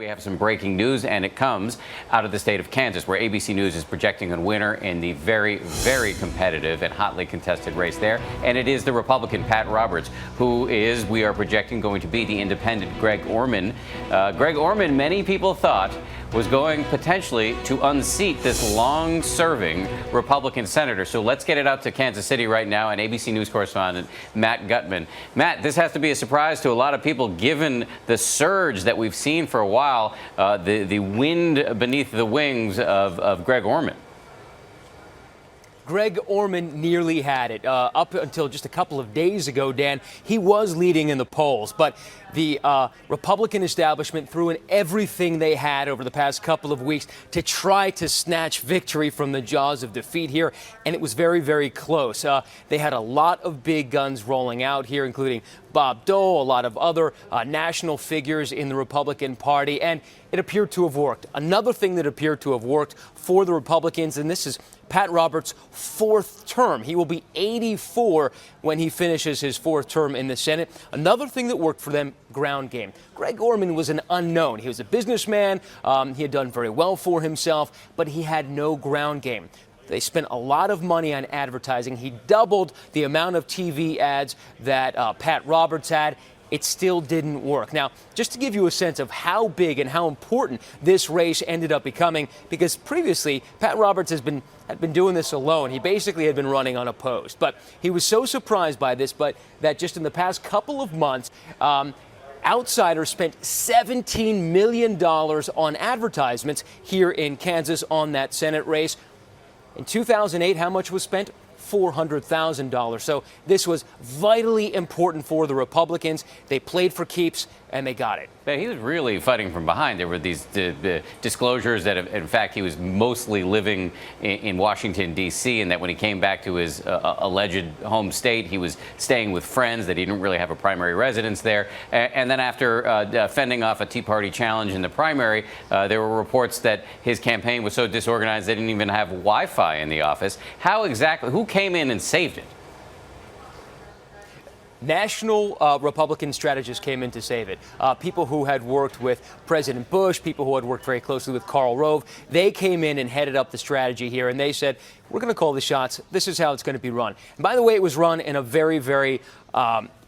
We have some breaking news, and it comes out of the state of Kansas, where ABC News is projecting a winner in the very, very competitive and hotly contested race there. And it is the Republican Pat Roberts, who is, we are projecting, going to be the independent Greg Orman. Greg Orman, many people thought, was going potentially to unseat this long-serving Republican senator. So let's get it out to Kansas City right now, and ABC News correspondent Matt Gutman. Matt, this has to be a surprise to a lot of people, given the surge that we've seen for a while, the wind beneath the wings of Greg Orman. Greg Orman nearly had it. Up until just a couple of days ago, Dan, he was leading in the polls. But the Republican establishment threw in everything they had over the past couple of weeks to try to snatch victory from the jaws of defeat here. And it was very, very close. They had a lot of big guns rolling out here, including Bob Dole, a lot of other national figures in the Republican Party. And it appeared to have worked. Another thing that appeared to have worked for the Republicans, and this is Pat Roberts' fourth term. He will be 84 when he finishes his fourth term in the Senate. Another thing that worked for them, ground game. Greg Orman was an unknown. He was a businessman. He had done very well for himself, but he had no ground game. They spent a lot of money on advertising. He doubled the amount of TV ads that Pat Roberts had. It still didn't work. Now, just to give you a sense of how big and how important this race ended up becoming, because previously Pat Roberts had been doing this alone. He basically had been running unopposed. But he was so surprised by this, that just in the past couple of months, outsiders spent $17 million on advertisements here in Kansas on that Senate race. In 2008, how much was spent? $400,000. So this was vitally important for the Republicans. They played for keeps, and they got it. But he was really fighting from behind. There were these disclosures that, in fact, he was mostly living in Washington, D.C., and that when he came back to his alleged home state, he was staying with friends, that he didn't really have a primary residence there. And then after fending off a Tea Party challenge in the primary, there were reports that his campaign was so disorganized they didn't even have Wi-Fi in the office. How exactly, who came in and saved it? National Republican strategists came in to save it. People who had worked with President Bush, people who had worked very closely with Karl Rove, they came in and headed up the strategy here, and they said, we're going to call the shots. This is how it's going to be run. And by the way, it was run in a very, very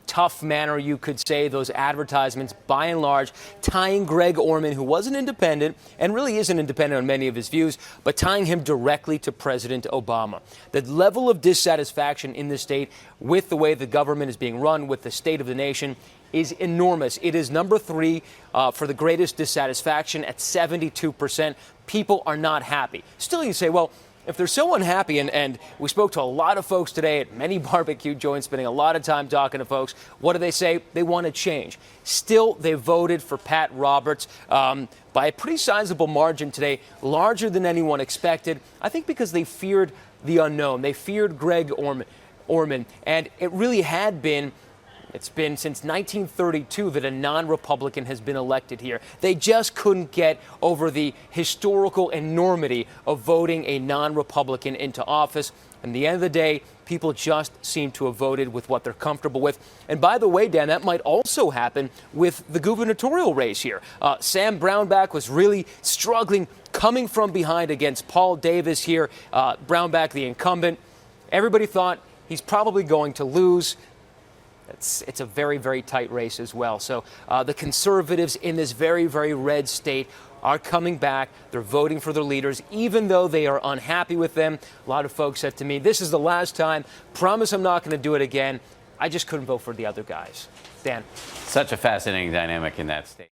tough manner, you could say. Those advertisements, by and large, tying Greg Orman, who was an independent and really is an independent on many of his views, but tying him directly to President Obama. The level of dissatisfaction in the state with the way the government is being run, with the state of the nation, is enormous. It is number 3 for the greatest dissatisfaction at 72%. People are not happy. Still, you say, well, if they're so unhappy, and we spoke to a lot of folks today at many barbecue joints, spending a lot of time talking to folks, what do they say? They want to change. Still, they voted for Pat Roberts by a pretty sizable margin today, larger than anyone expected. I think because they feared the unknown. They feared Greg Orman, and it really had been. It's been since 1932 that a non-Republican has been elected here. They just couldn't get over the historical enormity of voting a non-Republican into office. And at the end of the day, people just seem to have voted with what they're comfortable with. And by the way, Dan, that might also happen with the gubernatorial race here. Sam Brownback was really struggling, coming from behind against Paul Davis here. Brownback, the incumbent. Everybody thought he's probably going to lose. It's a very, very tight race as well. So the conservatives in this very, very red state are coming back. They're voting for their leaders, even though they are unhappy with them. A lot of folks said to me, this is the last time. Promise I'm not going to do it again. I just couldn't vote for the other guys. Dan. Such a fascinating dynamic in that state.